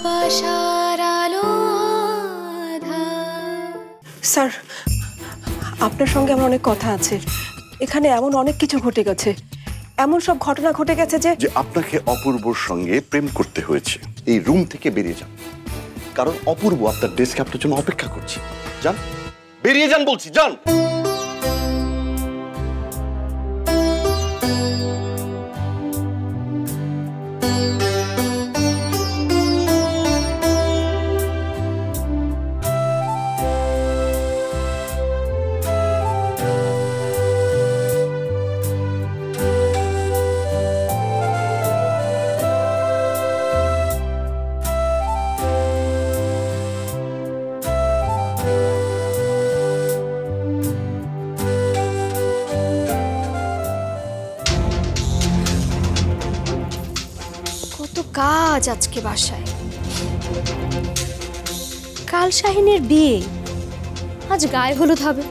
ভালোবাসার আলো স্যার, আপনার সঙ্গে আমার অনেক কথা আছে। এখানে এমন অনেক কিছু ঘটে গেছে, এমন সব ঘটনা ঘটে গেছে যে আপনাকে অপূর্বর সঙ্গে প্রেম করতে হয়েছে। এই রুম থেকে বেরিয়ে যান, কারণ অপূর্ব আপনার ডেস্কে আপনার জন্য অপেক্ষা করছে। যান, বেরিয়ে যান বলছি, যান। কাজ আজকে বাসায়। কাল শাহিনের বিয়ে, আজ গায়ে হলুদ হবে।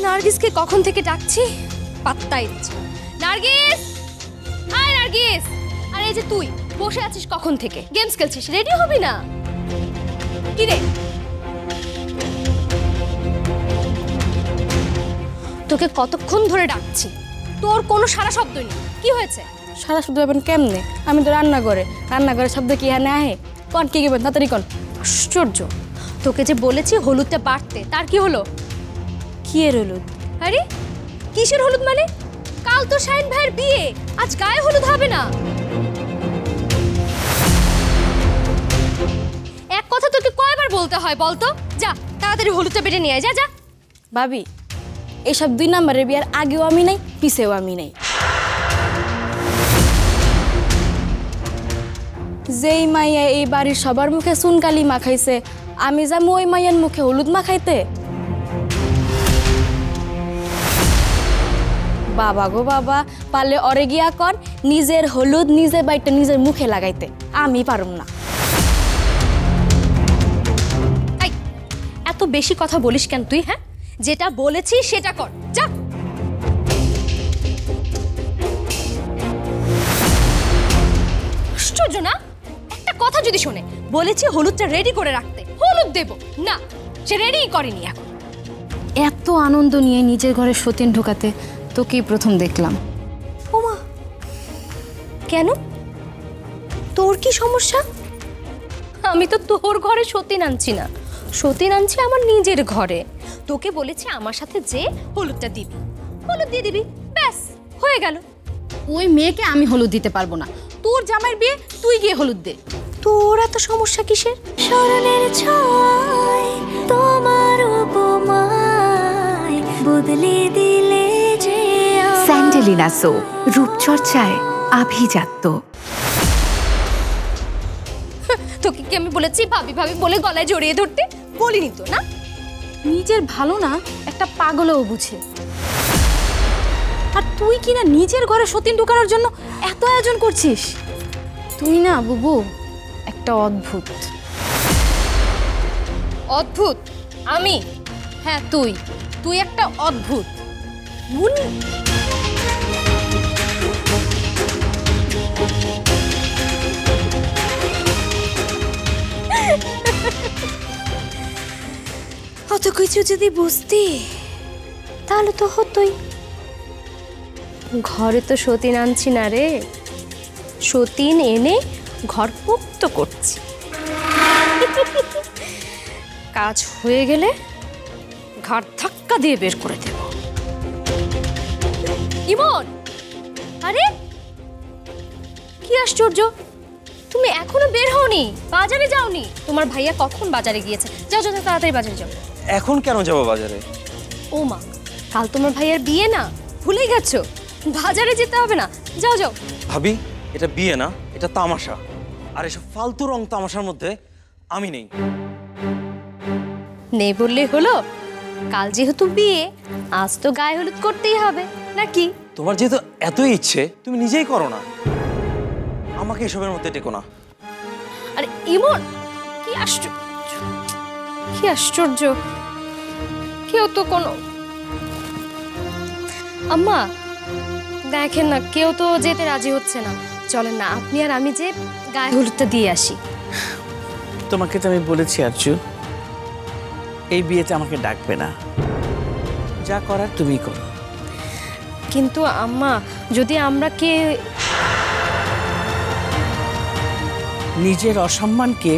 নার্গিসকে কখন থেকে ডাকছি, পাত্তাই দিচ্ছে না। নার্গিস, আয় নার্গিস। আর এই যে তুই বসে আছিস কখন থেকে, গেমস খেলছিস, রেডি হবি না? কি রে, তোকে কতক্ষণ ধরে ডাকছি, তোর কোনো সারা শব্দ নেই। কি হয়েছে? সারা শব্দ পাবেন কেমনে? আমি তো রান্নাঘরে শব্দ কি হ্যাঁ আহে? কন কি করবেন তাড়াতাড়ি কন। আশ্চর্য, তোকে যে বলেছি হলুদটা বাড়তে, তার কি হলো? কি এর হলুদ? আরে কিসের হলুদ মানে? কাল তো শাহিন ভাইয়ের বিয়ে, আজ গায়ে হলুদ হবে না? এক কথা তোকে কয়বার বলতে হয় বলতো? যা তাড়াতাড়ি হলুদটা বেটে নিয়ে আয়, যা যা। ভাবি, এইসব 2 নম্বরের বিয়ার আগেও আমি নাই, পিছেও আমি নাই। যেই মাইয়া এই বাড়ির সবার মুখে চুনকালি মাখাইছে, আমি যাবো ওই মাইয়ার মুখে হলুদ মাখাইতে? বাবা গো বাবা, পারলে অরে গিয়া কর নিজের হলুদ নিজে বাইটা নিজের মুখে লাগাইতে। আমি পারুম না। এত বেশি কথা বলিস কেন তুই? হ্যাঁ, যেটা বলেছি সেটা কর, যা। আশ্চর্য না, একটা কথা যদি শোনে, বলেছি হলুদটা রেডি করে রাখতে, হলুদ দেব না, সে রেডিই করেনি এখন। এত আনন্দ নিয়ে নিজের ঘরে সতীন ঢোকাতে তোকেই প্রথম দেখলাম। ওমা, কেন? তোর কি সমস্যা? আমি তো তোর ঘরে সতীন আনছি না, সতীন আনছি আমার নিজের ঘরে। তোকে বলেছি আমার সাথে যে হলুদটা দিবি, হলুদ দিয়ে দিবি, ব্যাস হয়ে গেল। ওই মেয়েকে আমি হলুদ দিতে পারবো না। তোর জামাইয়ের বিয়ে, তুই গিয়ে হলুদ দে। তোর এত সমস্যা কিসের? স্মরণের ছয় তোমার উপমায় বদলে দিলে যে স্যান্ডেলিনা সো, রূপচর্চায় আভিজাত্য। তোকে কি আমি বলেছি ভাবি ভাবি বলে গলায় জড়িয়ে ধরতে? বলিনি তো না? নিজের ভালো না একটা পাগলও বুঝে। আর তুই কিনা নিজের ঘরে সতীন ঢোকানোর জন্য এত আয়োজন করছিস। তুই না বুবু একটা অদ্ভুত। অদ্ভুত? আমি? হ্যাঁ তুই, তুই একটা অদ্ভুত। অত কিছু যদি বুঝতি তাহলে তো হতোই। ঘরে তো সতীন আনছি না রে, সতীন এনে ঘর পোক্ত করছি। কাজ হয়ে গেলে ঘাড় ধাক্কা দিয়ে বের করে দেব। ইমন, আরে কি আশ্চর্য, তুমি এখনো বের হওনি, বাজারে যাওনি? তোমার ভাইয়া কখন বাজারে গিয়েছে? যাও যাও তাড়াতাড়ি বাজারে যাও। এখন কেন যাবো বাজারে? ও মা, কাল তোমার ভাইয়ার বিয়ে না, ভুলে গেছো? বাজারে যেতে হবে না, যাও যাও। ভাবি, এটা বিয়ে না, এটা তামাশা। আর এসব ফালতু রং তামাশার মধ্যে আমি নেই। নেই বললেই হলো? কাল যেহেতু বিয়ে, আজ তো গায়ে হলুদ করতেই হবে নাকি? তোমার যেহেতু এতই ইচ্ছে, তুমি নিজেই করো না, আমাকে এসবের মধ্যে টেকো না। আরে ইমন, কি আশ্চর্য, কি আশ্চর্য, কেউ তো কোনো। আম্মা দেখেন না, কেউ তো যেতে রাজি হচ্ছে না। চলেন না, আপনি আর আমি যে গায়ে হলুদটা দিয়ে আসি। তোমাকে তো আমি বলেছি আরজু, এই বিয়েতে আমাকে ডাকবে না, যা করার তুমি করো। কিন্তু আম্মা, যদি আমরা নিজের অসম্মানকে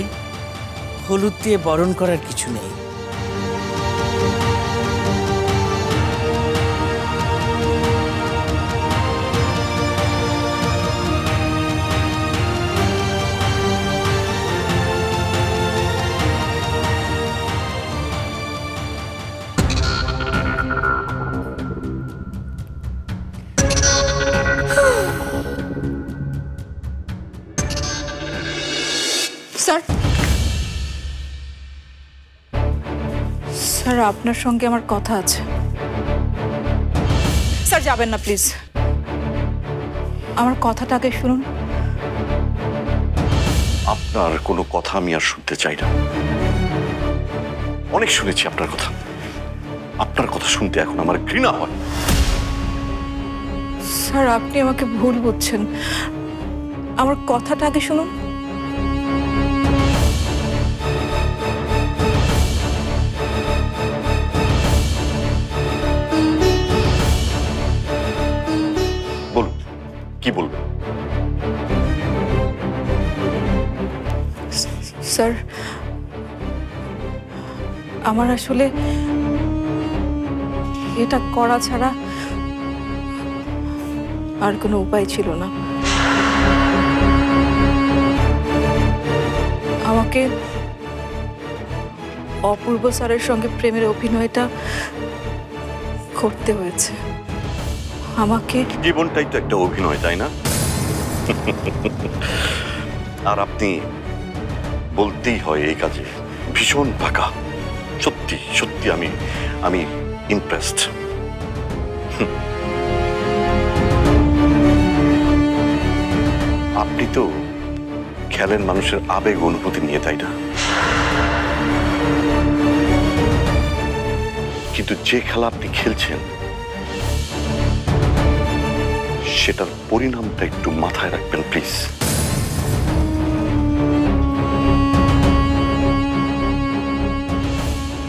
হলুদ দিয়ে বরণ করার কিছু নেই। স্যার, স্যার আপনার সঙ্গে আমার কথা আছে। স্যার যাবেন না প্লিজ, আমার কথাটাকে শুনুন। আপনার কোনো কথা আমি আর শুনতে চাই না। অনেক শুনেছি আপনার কথা। আপনার কথা শুনতে এখন আমার ঘৃণা হয়। স্যার আপনি আমাকে ভুল বুঝছেন, আমার কথাটাকে শুনুন। বলুন, কি বলবেন? স্যার আমার আসলে এটা করা ছাড়া আর কোনো উপায় ছিল না। আমাকে অপূর্ব স্যারের সঙ্গে প্রেমের অভিনয়টা করতে হয়েছে। আমাকে জীবনটাই তো একটা অভিনয়, তাই না? আর আপনি বলতেই হয় এই কাজে ভীষণ পাকা। সত্যি সত্যি আমি ইমপ্রেসড। আপনি তো খেলেন মানুষের আবেগ অনুভূতি নিয়ে, তাই না? কিন্তু যে খেলা আপনি খেলছেন সেটার পরিণামটা একটু মাথায় রাখবেন প্লিজ।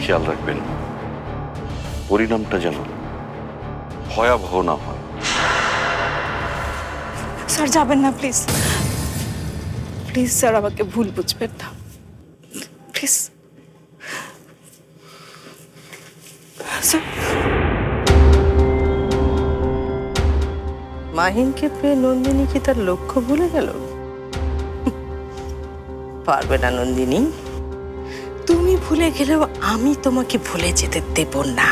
খেয়াল রাখবেন পরিণামটা যেন ভয়াবহ না হয়। স্যার যাবেন না প্লিজ, প্লিজ স্যার আমাকে ভুল বুঝবেন না প্লিজ। স্যার মাহিনকে পেয়ে নন্দিনী কি তার লক্ষ্য ভুলে গেল? পারবে না নন্দিনী, তুমি ভুলে গেলেও আমি তোমাকে ভুলে যেতে দেব না।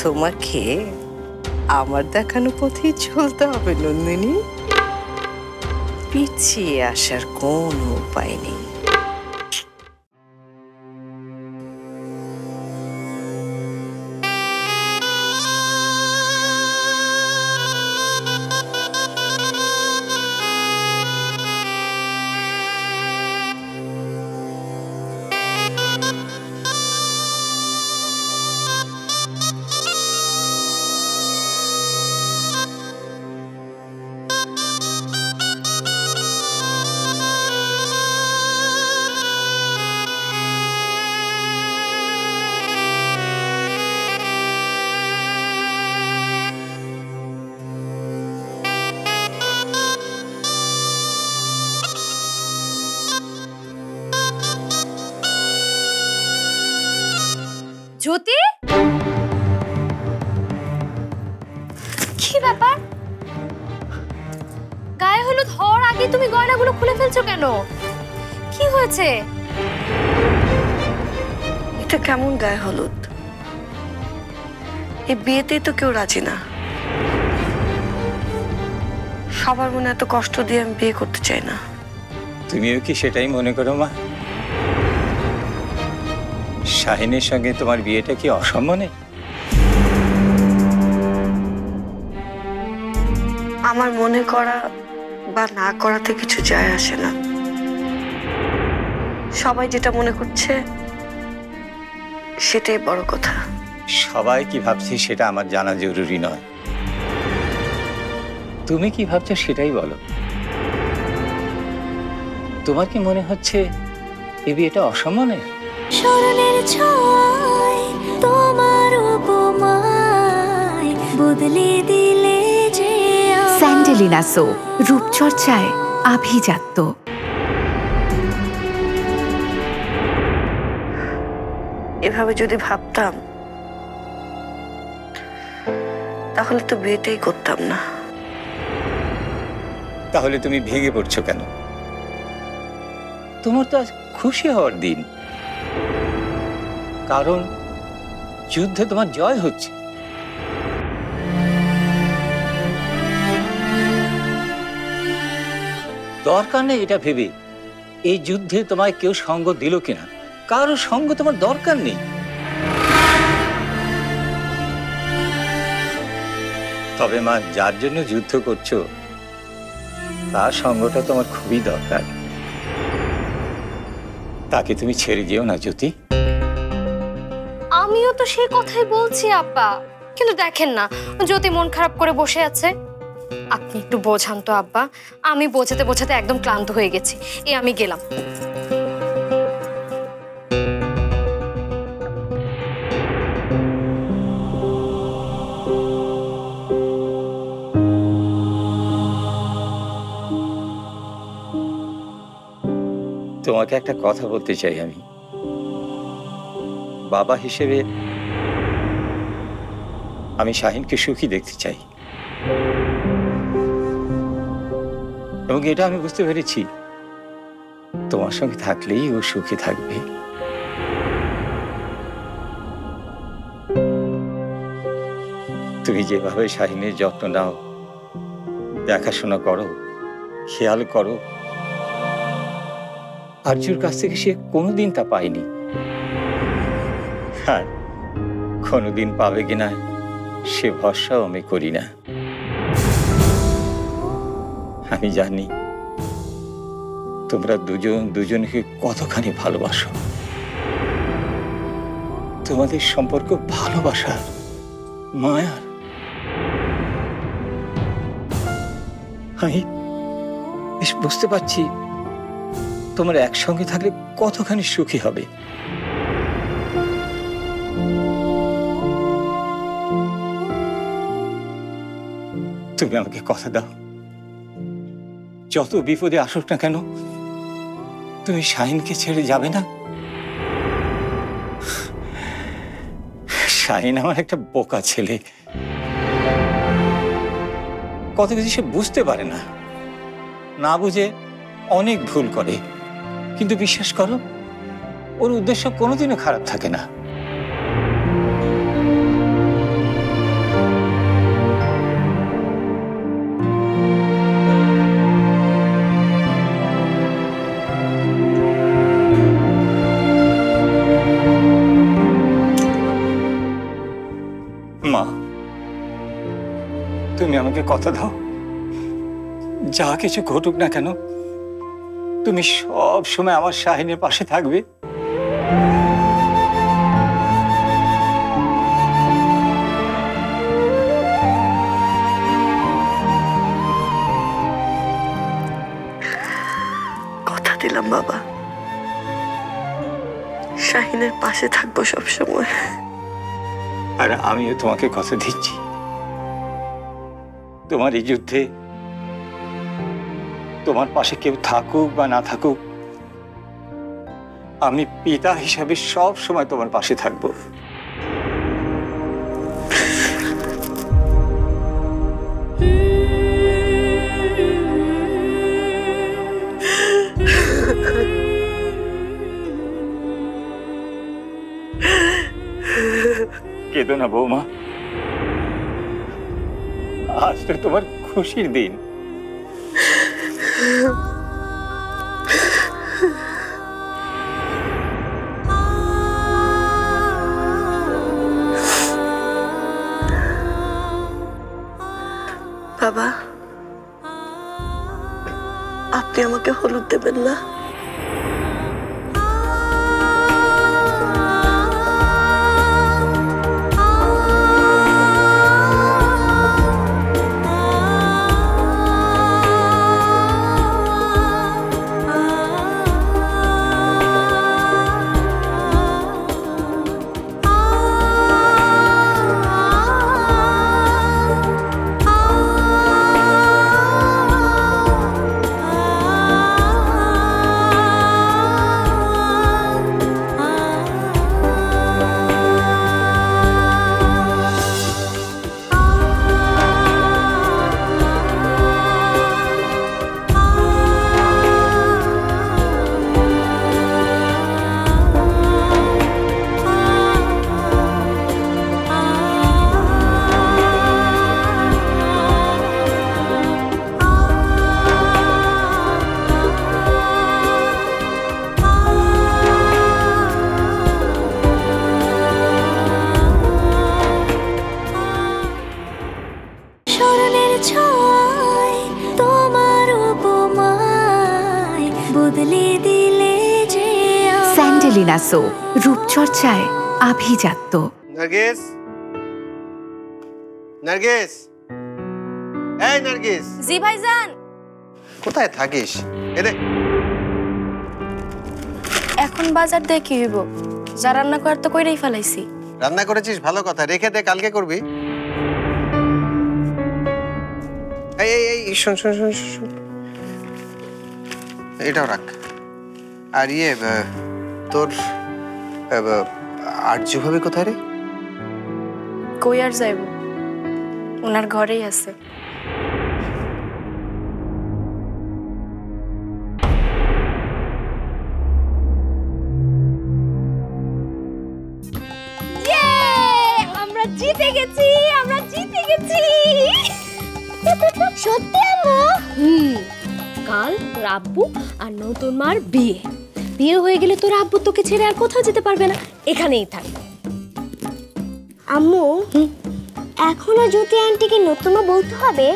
তোমাকে আমার দেখানো পথেই চলতে হবে নন্দিনী, পিছিয়ে আসার কোনো উপায় নেই। জ্যোতি, কি ব্যাপার? গায়ে হলুদ হওয়ার আগে তুমি গয়নাগুলো খুলে ফেলছো কেন? কি হয়েছে? এটা কেমন গায়ে হলুদ? এই বিয়েতেই তো কেউ রাজি না। সবার মনে এত কষ্ট দিয়ে আমি বিয়ে করতে চাই না। তুমিও কি সেটাই মনে করো মা? শাহিনের সঙ্গে তোমার বিয়েটা কি অসম্মানে? আমার মনে করা বা না করাতে কিছু যায় আসে না। সবাই যেটা মনে করছে সেটাই বড় কথা। সবাই কি ভাবছি সেটা আমার জানা জরুরি নয়। তুমি কি ভাবছো সেটাই বলো। তোমার কি মনে হচ্ছে এই বিয়েটা অসম্মানের? স্মরণের ছোঁয়ায় তোমার উপমায় বদলে দিলে যে স্যান্ডেলিনা সো, রূপচর্চায় আভিজাত্য। এভাবে যদি ভাবতাম তাহলে তো বিয়েটাই করতাম না। তাহলে তুমি ভেঙে পড়ছো কেন? তোমার তো আজ খুশি হওয়ার দিন, কারণ যুদ্ধে তোমার জয় হচ্ছে। দরকার নেই এটা ভেবে এই যুদ্ধে তোমায় কেউ সঙ্গ দিল কিনা, কারো সঙ্গ তোমার দরকার নেই। তবে মা, যার জন্য যুদ্ধ করছো তার সঙ্গটা তোমার খুবই দরকার। তাকে তুমি ছেড়ে যেও না জ্যোতি। আমিও তো সেই কথাই বলছি আব্বা, কিন্তু দেখেন না জ্যোতি মন খারাপ করে বসে আছে। আপনি একটু বোঝান তো আব্বা, আমি বোঝাতে বোঝাতে একদম ক্লান্ত হয়ে গেছি। আমি গেলাম। তোমাকে একটা কথা বলতে চাই। আমি বাবা হিসেবে আমি শাহিনকে সুখী দেখতে চাই, এবং এটা আমি বুঝতে পেরেছি তোমার সঙ্গে থাকলেই ও সুখী থাকবে। তুমি যেভাবে শাহিনের যত্ন নাও, দেখাশোনা করো, খেয়াল করো, আর্যুর কাছ থেকে সে কোনোদিন তা পায়নি। হ্যাঁ, কোনোদিন পাবে কিনা সে ভরসাও আমি করি না। আমি জানি তোমরা দুজন দুজনকে কতখানি ভালোবাসো। তোমাদের সম্পর্ক ভালোবাসার, মায়ার। আমি বেশ বুঝতে পারছি তোমরা একসঙ্গে থাকলে কতখানি সুখী হবে। তুমি আমাকে কথা দাও, যত বিপদে আসুক না কেন তুমি শাহিনকে ছেড়ে যাবে না। শাহিন আমার একটা বোকা ছেলে, কত কিছু সে বুঝতে পারে না, না বুঝে অনেক ভুল করে, কিন্তু বিশ্বাস করো ওর উদ্দেশ্য কোনোদিনও খারাপ থাকে না। মা, তুমি আমাকে কথা দাও, যা কিছু ঘটুক না কেন তুমি সব সময় আমার শাহিনের পাশে থাকবে। কথা দিলাম বাবা, শাহিনের পাশে থাকবো সবসময়। আর আমিও তোমাকে কথা দিচ্ছি, তোমার এই যুদ্ধে তোমার পাশে কেউ থাকুক বা না থাকুক, আমি পিতা হিসাবে সব সময় তোমার পাশে থাকবো। কেঁদো না বৌমা, আজ তো তোমার খুশির দিন। বাবা, আপনি আমাকে হলুদ দেবেন না? স্যান্ডেলিনা সো রূপচর্চায় আভিজাত্য। নার্গিস, নার্গিস, এই নার্গিস। জি ভাইজান। কোথায় থাকিস? এদে। এখন বাজার দিয়ে কি হইব? যা রান্না করার তো কইরাই ফেলাইছি। রান্না করেছিস ভালো কথা, রেখে দে, কালকে করবি। এই এই এই শোন শোন শোন শোন, এটাও রাখ। আর ইয়ে তোর আর্য ভাবে কোথায় রে? কই আর যাইব, ওনার ঘরেই আছে। আমরা জিতে গেছি, আমরা জিতে গেছি। সত্যি আম্মু? কাল তোর আব্বু আর নতুন মার বিয়ে। বিয়ে হয়ে গেলে তোর আব্বু তোকে ছেড়ে আর কোথাও যেতে পারবে না, এখানেই থাকবে। আম্মু, এখনো জ্যোতি আন্টিকে নতুন মা বলতে হবে?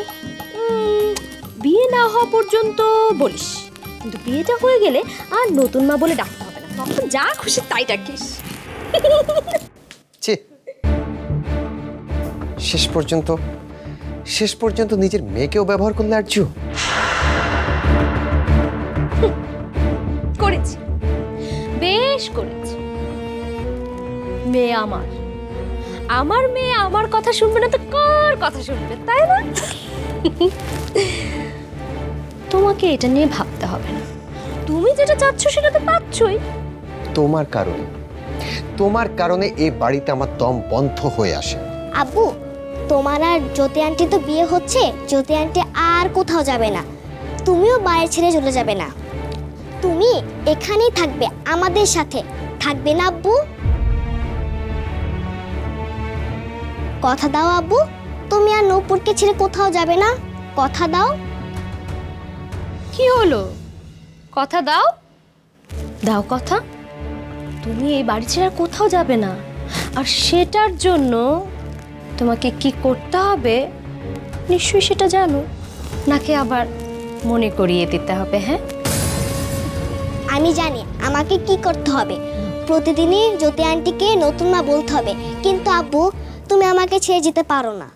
বিয়ে না হওয়া পর্যন্ত বলিস, কিন্তু বিয়েটা হয়ে গেলে আর নতুন মা বলে ডাকতে হবে না, তখন যা খুশি তাই ডাকিস। শেষ পর্যন্ত নিজের মেয়েকেও ব্যবহার করলে আর্য। করেছি, বেশ করেছি। মেয়ে আমার, আমার মেয়ে আমার কথা শুনবে না তো কার কথা শুনবে, তাই না? তোমাকে এটা নিয়ে ভাবতে হবে না, তুমি যেটা চাচ্ছ সেটা তো পাচ্ছই। তোমার কারণে এই বাড়িতে আমার দম বন্ধ হয়ে আসে। আব্বু, তোমার আর জ্যোতি আন্টি তো বিয়ে হচ্ছে, জ্যোতি আন্টি আর কোথাও যাবে না, তুমিও বাড়ি ছেড়ে চলে যাবে না, তুমি এখানেই থাকবে আমাদের সাথে, থাকবে না আব্বু? কথা দাও আব্বু, তুমি আর নূপুরকে ছেড়ে কোথাও যাবে না, কথা দাও। কি হলো, কথা দাও? দাও কথা, তুমি এই বাড়ি ছেড়ে আর কোথাও যাবে না। আর সেটার জন্য তোমাকে কি করতে হবে নিশ্চয়ই সেটা জানো, নাকি আবার মনে করিয়ে দিতে হবে? হ্যাঁ, আমি জানি আমাকে কি করতে হবে। প্রতিদিনই জ্যোতি আন্টিকে নতুন মা বলতে হবে, কিন্তু আব্বু তুমি আমাকে ছেড়ে যেতে পারো না।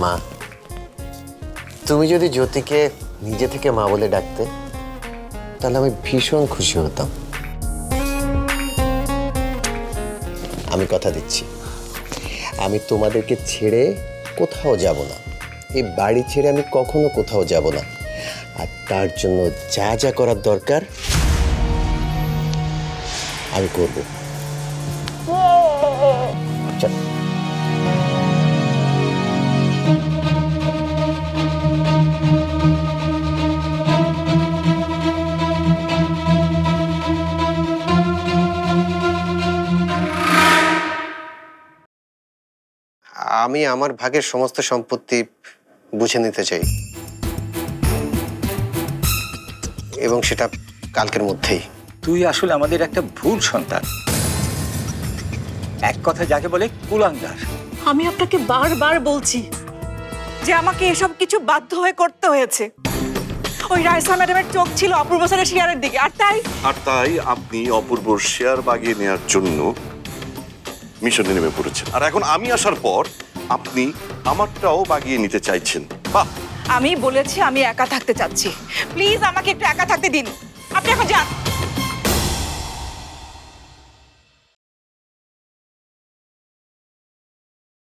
মা, তুমি যদি জ্যোতিকে নিজে থেকে মা বলে ডাকতে তাহলে আমি ভীষণ খুশি হতাম। আমি কথা দিচ্ছি, আমি তোমাদেরকে ছেড়ে কোথাও যাব না, এই বাড়ি ছেড়ে আমি কখনো কোথাও যাব না। আর তার জন্য যা যা করার দরকার আমি করব। চল। আমি আমার ভাগের সমস্ত সম্পত্তি বুঝে নিতে চাই, এবং সেটা কালকের মধ্যেই। তুই আসলে আমাদের একটা ভুল সন্তান, এক কথা যাকে বলে কুলাঙ্গার। আমি আপনাকে বারবার বলছি যে আমাকে এসব কিছু বাধ্য হয়ে করতে হয়েছে। ওই রাইসা ম্যাডামের চোখ ছিল অপূর্ব স্যারের শেয়ারের দিকে, আর তাই আপনি অপূর্বর শেয়ার বাগিয়ে নেওয়ার জন্য মিশনে নেমে পড়েছেন। আর এখন আমি আসার পর আপনি আমারটাও বাগিয়ে নিতে চাইছেন। বাহ! আমি বলেছি আমি একা থাকতে চাচ্ছি, প্লিজ আমাকে একটু একা থাকতে দিন। আপনি এখন যান।